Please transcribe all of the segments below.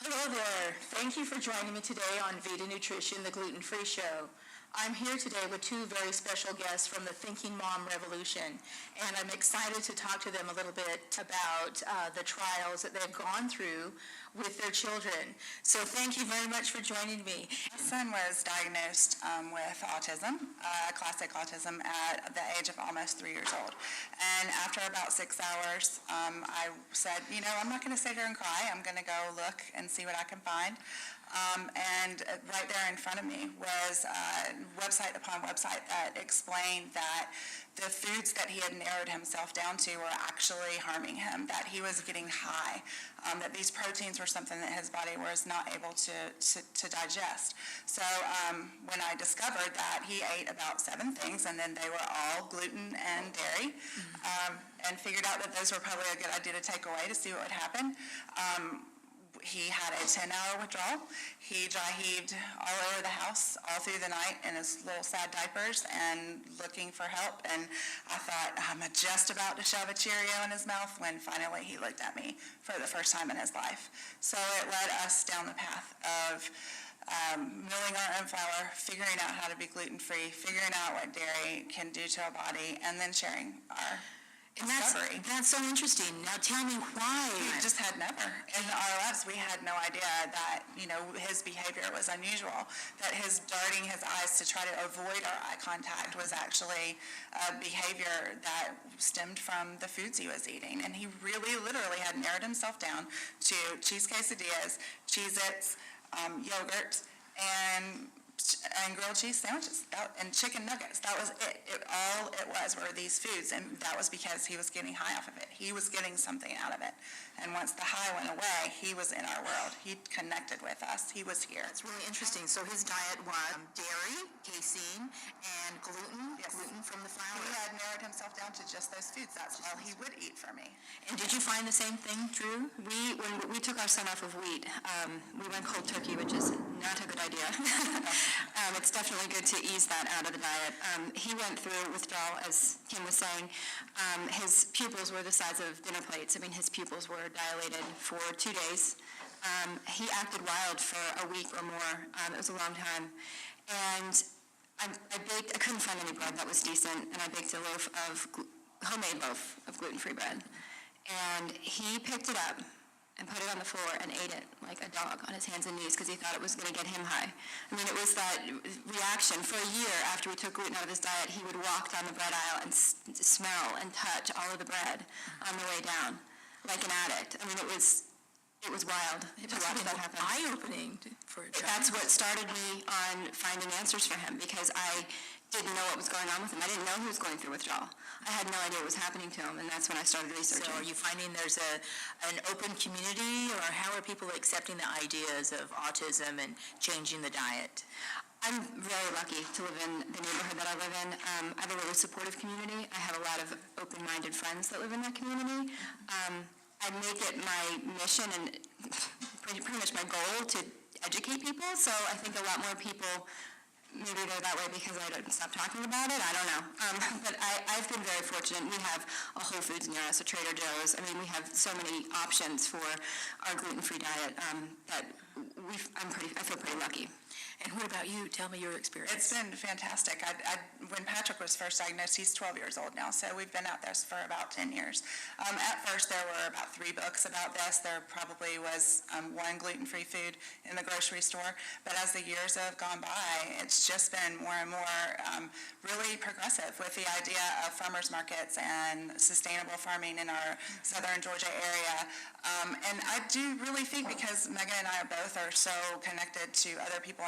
Hello there. Thank you for joining me today on Veda Nutrition, the gluten-free show. I'm here today with two very special guests from the Thinking Mom Revolution, and I'm excited to talk to them a little bit about the trials that they've gone through with their children. So thank you very much for joining me. My son was diagnosed with autism, classic autism, at the age of almost 3 years old. And after about 6 hours, I said, I'm not going to sit here and cry. I'm going to go look and see what I can find. And right there in front of me was website upon website that explained that the foods that he had narrowed himself down to were actually harming him, that he was getting high, that these proteins were something that his body was not able to digest. So when I discovered that he ate about 7 things, and then they were all gluten and dairy, and figured out that those were probably a good idea to take away to see what would happen, he had a 10-hour withdrawal. He dry heaved all over the house all through the night in his little sad diapers and looking for help. And I thought, I'm just about to shove a Cheerio in his mouth when finally he looked at me for the first time in his life. So it led us down the path of milling our own flour, figuring out how to be gluten-free, figuring out what dairy can do to our body, and then sharing our And that's so interesting. Now tell me why. We just had never. In our lives, we had no idea that, his behavior was unusual, that his darting his eyes to try to avoid our eye contact was actually a behavior that stemmed from the foods he was eating. And he really, literally had narrowed himself down to cheese quesadillas, Cheez-Its, yogurt, and grilled cheese sandwiches and chicken nuggets. That was it. All it was were these foods, and that was because he was getting high off of it. He was getting something out of it. And once the high went away, he was in our world. He connected with us. He was here. It's really interesting. So his diet was dairy, casein, and gluten, Yes. gluten from the flour. He had narrowed himself down to just those foods. That's all he would eat for me. And did you find the same thing, Drew? When we took our son off of wheat, we went cold turkey, which is not a good idea. It's definitely good to ease that out of the diet. He went through withdrawal, as Kim was saying. His pupils were the size of dinner plates. I mean, his pupils were dilated for 2 days. He acted wild for a week or more. It was a long time. And I couldn't find any bread that was decent, and I baked a homemade loaf of gluten-free bread. And he picked it up and put it on the floor and ate it like a dog on his hands and knees because he thought it was going to get him high. I mean, it was that reaction. For a year after we took gluten out of his diet, he would walk down the bread aisle and smell and touch all of the bread on the way down like an addict. I mean, it was wild to watch that happen. Eye-opening for a child. That's what started me on finding answers for him, because I didn't know what was going on with him. I didn't know he was going through withdrawal. I had no idea what was happening to him, and that's when I started researching. So are you finding there's an open community, or how are people accepting the ideas of autism and changing the diet? I'm very lucky to live in the neighborhood that I live in. I have a really supportive community. I have a lot of open-minded friends that live in that community. I make it my mission and pretty much my goal to educate people, so I think a lot more people, maybe they're that way because I don't stop talking about it, I don't know. But I've been very fortunate. We have a Whole Foods near us, a Trader Joe's. I mean, we have so many options for our gluten-free diet that I feel pretty lucky. And what about you? Tell me your experience. It's been fantastic. When Patrick was first diagnosed, he's 12 years old now, so we've been at this for about 10 years. At first, there were about 3 books about this. There probably was 1 gluten-free food in the grocery store, but as the years have gone by, it's just been more and more really progressive with the idea of farmers markets and sustainable farming in our southern Georgia area. And I do really think, because Megan and I both are so connected to other people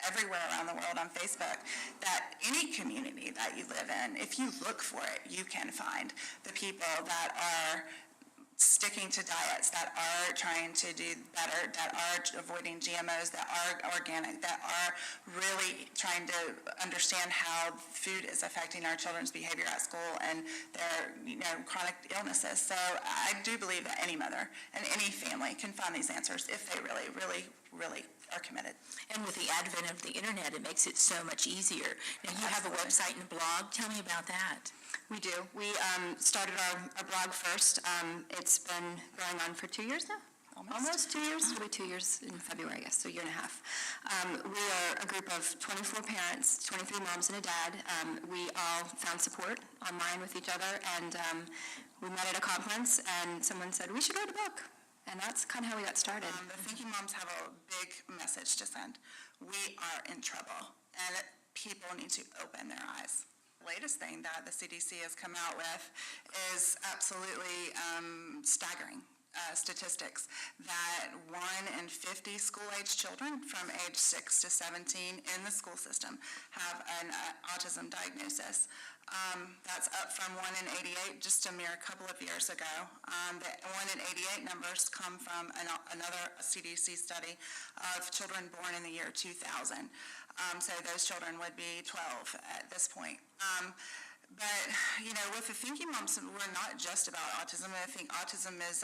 everywhere around the world on Facebook, that any community that you live in, if you look for it, you can find the people that are sticking to diets, that are trying to do better, that are avoiding GMOs, that are organic, that are really trying to understand how food is affecting our children's behavior at school and their chronic illnesses. So I do believe that any mother and any family can find these answers if they really, really, really are committed. And with the advent of the internet, it makes it so much easier. Now, you have a website and a blog. Tell me about that. We do. We started our blog first. It's been going on for 2 years now. almost 2 years. It'll be 2 years in February, I guess, so a year and a half. We are a group of 24 parents, 23 moms and a dad. We all found support online with each other, and we met at a conference, and someone said, we should write a book. And that's kind of how we got started. The Thinking Moms have a big message to send. We are in trouble, and people need to open their eyes. The latest thing that the CDC has come out with is absolutely staggering statistics that 1 in 50 school-age children from age 6 to 17 in the school system have an autism diagnosis. That's up from 1 in 88 just a mere couple of years ago. The 1 in 88 numbers come from another CDC study of children born in the year 2000. So those children would be 12 at this point. But, with the Thinking Moms, we're not just about autism. I think autism is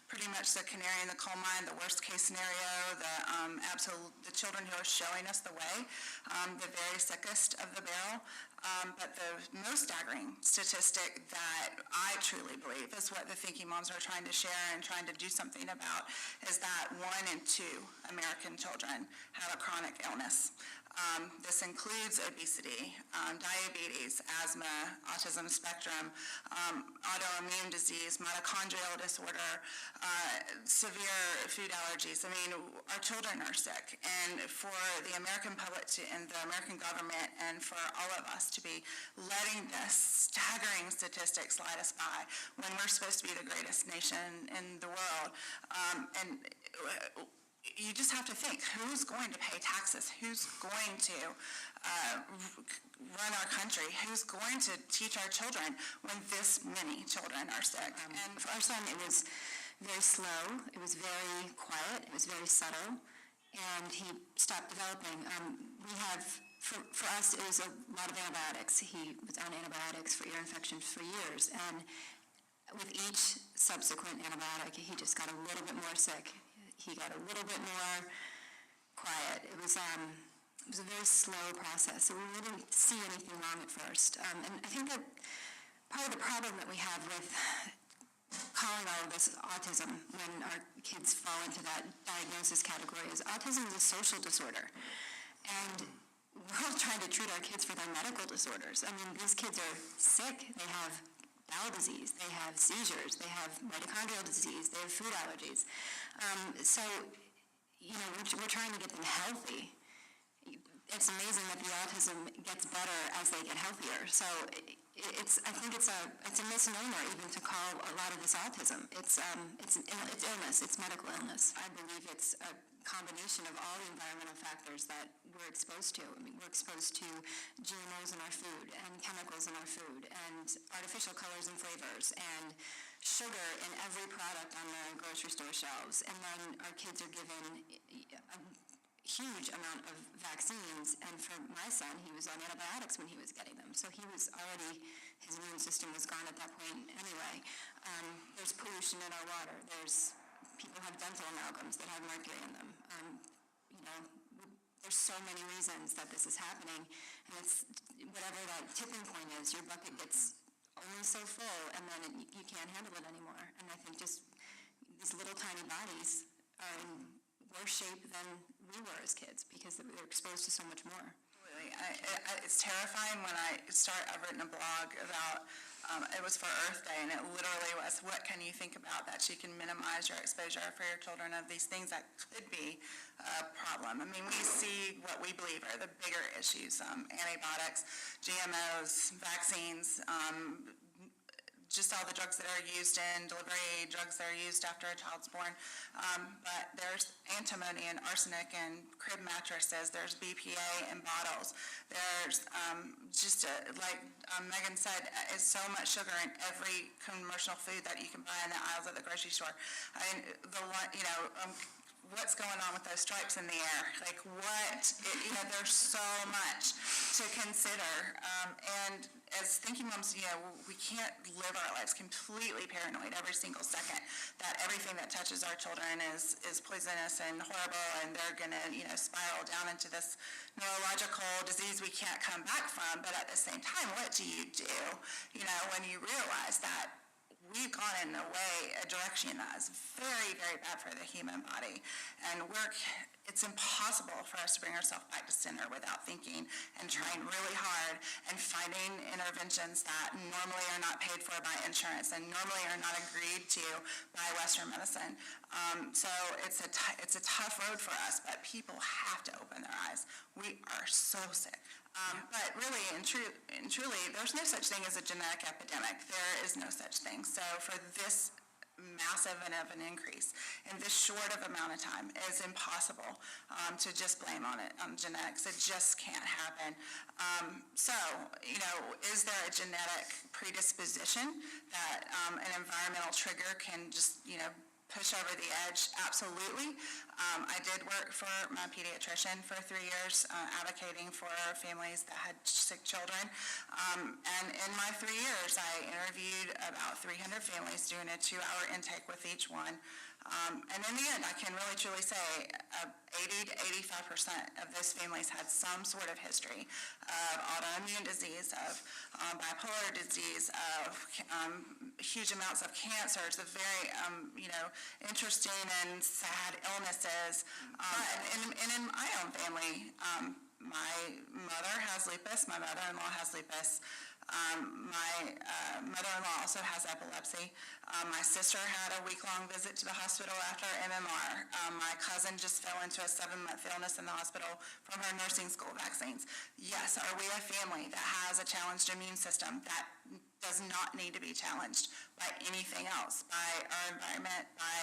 pretty much the canary in the coal mine, the worst case scenario, the children who are showing us the way, the very sickest of the barrel. But the most staggering statistic that I truly believe is what the Thinking Moms are trying to share and trying to do something about is that 1 in 2 American children have a chronic illness. This includes obesity, diabetes, asthma, autism spectrum, autoimmune disease, mitochondrial disorder, severe food allergies. I mean, our children are sick, and for the American public and the American government and for all of us to be letting this staggering statistic slide us by when we're supposed to be the greatest nation in the world. And you just have to think, who's going to pay taxes? Who's going to run our country? Who's going to teach our children when this many children are sick? And for our son, it was very slow, it was very quiet, it was very subtle, and he stopped developing. For us, it was a lot of antibiotics. He was on antibiotics for ear infections for years, and with each subsequent antibiotic, he just got a little bit more sick. He got a little bit more quiet. It was a very slow process, so we didn't see anything wrong at first. And I think that part of the problem that we have with calling all of this autism when our kids fall into that diagnosis category is autism is a social disorder. And we're all trying to treat our kids for their medical disorders. I mean, these kids are sick. They have bowel disease, they have seizures, they have mitochondrial disease, they have food allergies. So, we're trying to get them healthy. It's amazing that the autism gets better as they get healthier. So I think it's a misnomer even to call a lot of this autism. It's illness, it's medical illness. I believe it's a combination of all the environmental factors that we're exposed to. I mean, we're exposed to GMOs in our food and chemicals in our food and artificial colors and flavors and sugar in every product on the grocery store shelves. And then our kids are given a huge amount of vaccines, and for my son, he was on antibiotics when he was getting them. So his immune system was gone at that point anyway. There's pollution in our water. People have dental amalgams that have mercury in them. There's so many reasons that this is happening, and it's whatever that tipping point is, your bucket gets only so full, and then you can't handle it anymore. And I think just these little tiny bodies are in worse shape than we were as kids because they're exposed to so much more. Absolutely. It's terrifying when I've written a blog about, it was for Earth Day, and it literally was, what can you think about that you can minimize your exposure for your children of these things that could be a problem. I mean, we see what we believe are the bigger issues, antibiotics, GMOs, vaccines, just all the drugs that are used in delivery, drugs that are used after a child's born. But there's antimony and arsenic in crib mattresses. There's BPA in bottles. There's like Megan said, is so much sugar in every commercial food that you can buy in the aisles at the grocery store. I mean, what's going on with those stripes in the air? Like there's so much to consider. And as Thinking Moms, we can't live our lives completely paranoid every single second that everything that touches our children is poisonous and horrible, and they're going to, spiral down into this neurological disease we can't come back from. But at the same time, what do you do, when you realize that we've gone in a direction that is very, very bad for the human body. And it's impossible for us to bring ourselves back to center without thinking and trying really hard and finding interventions that normally are not paid for by insurance and normally are not agreed to by Western medicine. So it's a tough road for us, but people have to open their eyes. We are so sick. But really and truly, there's no such thing as a genetic epidemic. There is no such thing. So for this massive of an increase in this short of amount of time is impossible to just blame on genetics. It just can't happen. So, is there a genetic predisposition that an environmental trigger can just, push over the edge? Absolutely. I did work for my pediatrician for 3 years, advocating for families that had sick children. And in my 3 years, I interviewed about 300 families, doing a 2-hour intake with each one. And in the end, I can really truly say 80 to 85% of those families had some sort of history of autoimmune disease, of bipolar disease, of huge amounts of cancers, of very, interesting and sad illnesses. And in my own family, my mother has lupus, my mother-in-law has lupus. My mother-in-law also has epilepsy. My sister had a week-long visit to the hospital after MMR. My cousin just fell into a 7-month illness in the hospital from her nursing school vaccines. Yes, are we a family that has a challenged immune system that does not need to be challenged by anything else, by our environment, by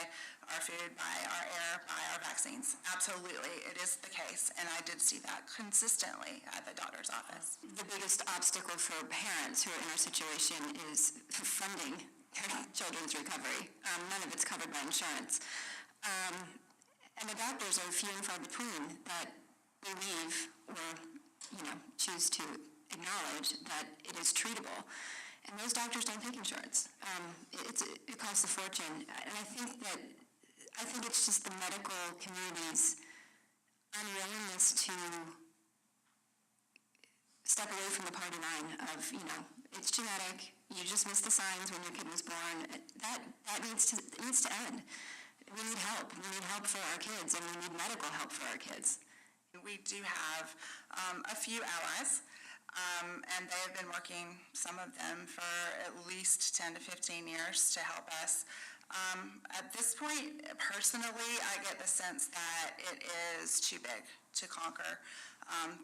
our food, by our air, by our vaccines? Absolutely, it is the case, and I did see that consistently at the doctor's office. The biggest obstacle for parents who are in our situation is funding their children's recovery. None of it's covered by insurance. And the doctors are few and far between that believe or, choose to acknowledge that it is treatable. And those doctors don't take insurance. It costs a fortune. And I think it's just the medical community's unwillingness to step away from the party line of, it's genetic, you just missed the signs when your kid was born. That needs to end. We need help. We need help for our kids, and we need medical help for our kids. We do have a few allies. And they have been working, some of them, for at least 10 to 15 years to help us. At this point, personally, I get the sense that it is too big to conquer.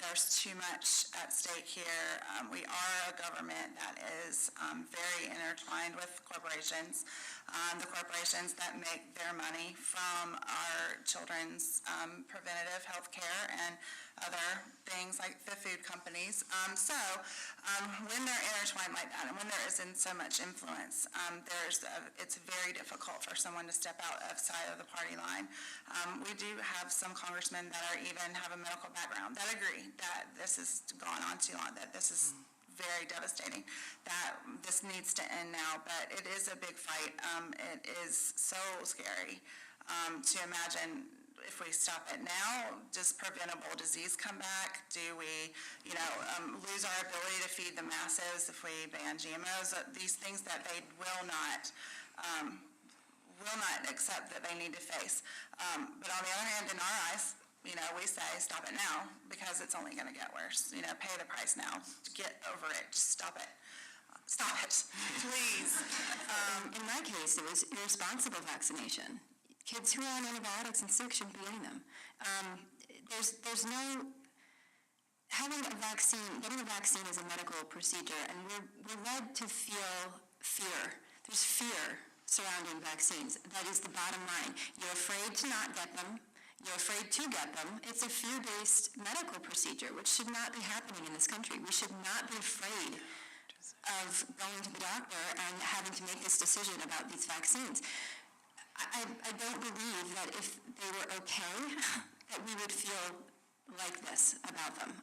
There's too much at stake here. We are a government that is very intertwined with corporations, the corporations that make their money from our children's preventative health care and other things like the food companies. So when they're intertwined like that and when there isn't so much influence, it's very difficult for someone to step outside of the party line. We do have some congressmen that even have a medical background that agree that this has gone on too long, that this is very devastating, that this needs to end now, but it is a big fight. It is so scary to imagine. If we stop it now, does preventable disease come back? Do we, lose our ability to feed the masses if we ban GMOs? These things that they will not accept that they need to face. But on the other hand, in our eyes, we say stop it now because it's only going to get worse. Pay the price now. Get over it. Just stop it. Stop it, please. In my case, it was irresponsible vaccination. Kids who are on antibiotics and sick shouldn't be getting them. There's no getting a vaccine is a medical procedure, and we're led to feel fear. There's fear surrounding vaccines. That is the bottom line. You're afraid to not get them. You're afraid to get them. It's a fear-based medical procedure, which should not be happening in this country. We should not be afraid of going to the doctor and having to make this decision about these vaccines. I don't believe that if they were okay, that we would feel like this about them.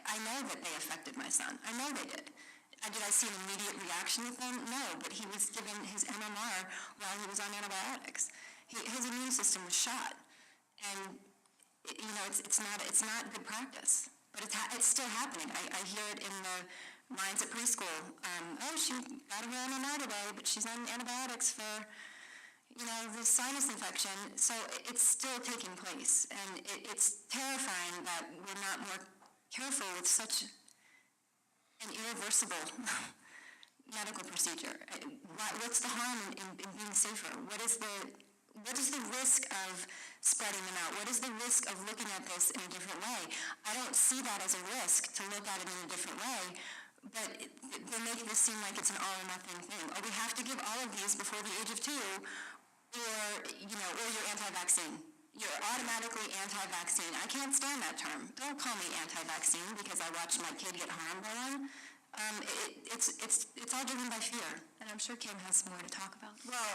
I know that they affected my son. I know they did. Did I see an immediate reaction with them? No, but he was given his MMR while he was on antibiotics. His immune system was shot. And, it's not good practice. But it's still happening. I hear it in the Mine's at preschool. She got away on a night today, but she's on antibiotics for, the sinus infection. So it's still taking place, and it's terrifying that we're not more careful with such an irreversible medical procedure. What's the harm in being safer? What is the risk of spreading them out? What is the risk of looking at this in a different way? I don't see that as a risk to look at it in a different way, but they make this seem like it's an all or nothing thing. Or we have to give all of these before the age of 2, or you're anti-vaccine. You're automatically anti-vaccine. I can't stand that term. Don't call me anti-vaccine because I watched my kid get harmed by one. It's all driven by fear, and I'm sure Kim has more to talk about. Well,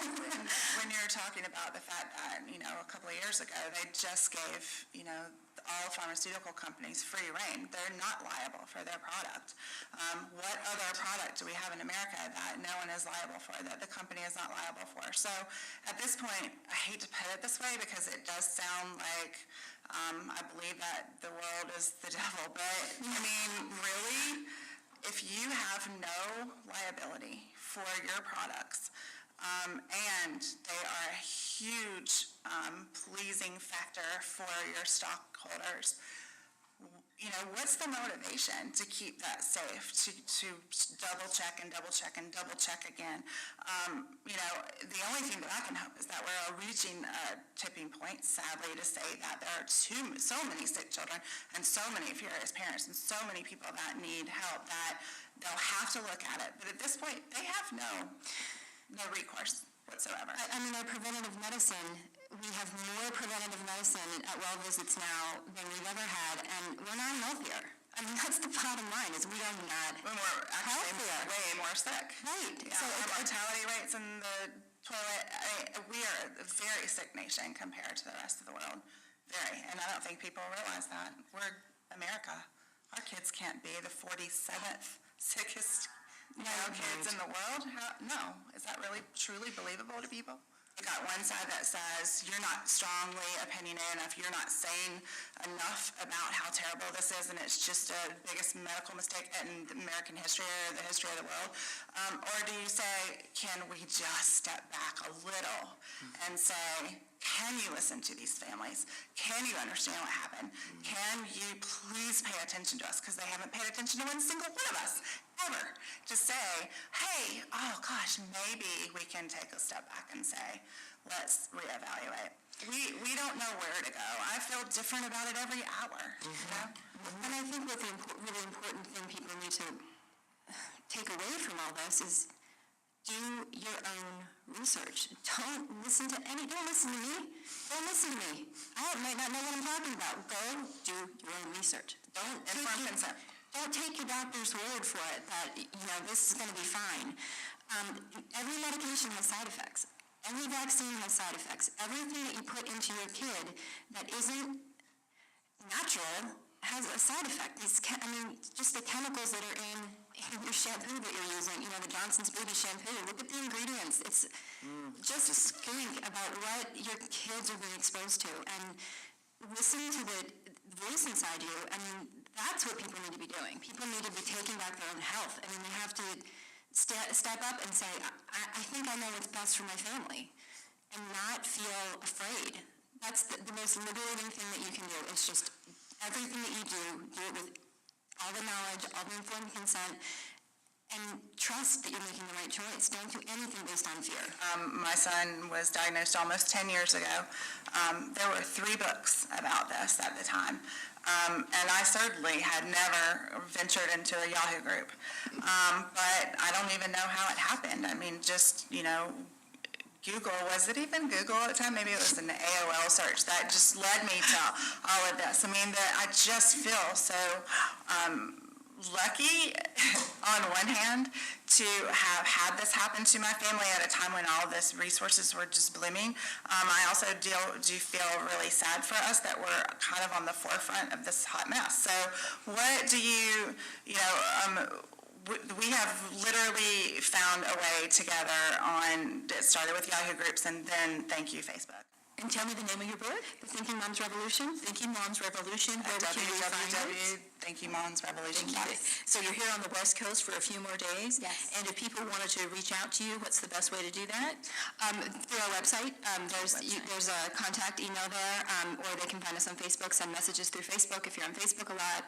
when you're talking about the fact that, a couple of years ago, they just gave, all pharmaceutical companies free rein. They're not liable for their product. What other product do we have in America that no one is liable for, that the company is not liable for? So at this point, I hate to put it this way because it does sound like I believe that the world is the devil, but really, if you have no liability for your products, and they are a huge pleasing factor for your stockholders, what's the motivation to keep that safe, to double check and double check and double check again? The only thing that I can hope is that we're reaching a tipping point, sadly, to say that there are so many sick children and so many furious parents and so many people that need help that they'll have to look at it. But at this point, they have no recourse whatsoever. Our preventative medicine, we have more preventative medicine at well visits now than we've ever had, and we're not healthier. That's the bottom line, is we are not healthier. Way more sick. Right. Yeah, so our mortality rates in the toilet, we are a very sick nation compared to the rest of the world. Very. And I don't think people realize that. We're America. Our kids can't be the 47th sickest kids in the world? No. Is that really truly believable to people? You got one side that says you're not strongly opinionated enough, you're not saying enough about how terrible this is, and it's just the biggest medical mistake in American history or the history of the world. Or do you say, can we just step back a little and say, can you listen to these families? Can you understand what happened? Can you please pay attention to us? Because they haven't paid attention to one single one of us, ever. To say, hey, oh gosh, maybe we can take a step back and say, let's reevaluate. We don't know where to go. I feel different about it every hour. And I think what the really important thing people need to take away from all this is do your own research. Don't listen to me. Don't listen to me. I might not know what I'm talking about. Go do your own research. Don't take your doctor's word for it that, this is going to be fine. Every medication has side effects. Every vaccine has side effects. Everything that you put into your kid that isn't natural has a side effect. Just the chemicals that are in your shampoo that you're using, the Johnson's Baby shampoo. Look at the ingredients. It's just think about what your kids are being exposed to and listen to the voice inside you. That's what people need to be doing. People need to be taking back their own health. They have to step up and say, I think I know what's best for my family, and not feel afraid. That's the most liberating thing that you can do. It's just everything that you do it with all the knowledge, all the informed consent, and trust that you're making the right choice. Don't do anything based on fear. My son was diagnosed almost 10 years ago. There were 3 books about this at the time. And I certainly had never ventured into a Yahoo group. But I don't even know how it happened. Google, was it even Google at the time? Maybe it was an AOL search that just led me to all of this. I just feel so lucky on one hand to have had this happen to my family at a time when all this resources were just blooming. I also do feel really sad for us that we're kind of on the forefront of this hot mess. So what do we have literally found a way together it started with Yahoo groups and then thank you, Facebook. And tell me the name of your book. The Thinking Moms Revolution. Thinking Moms Revolution. Where can we find it? www.thinkinmomsrevolution.com. So you're here on the West Coast for a few more days? Yes. And if people wanted to reach out to you, what's the best way to do that? Through our website, there's a contact email there, or they can find us on Facebook, send messages through Facebook if you're on Facebook a lot.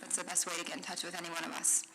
That's the best way to get in touch with any one of us.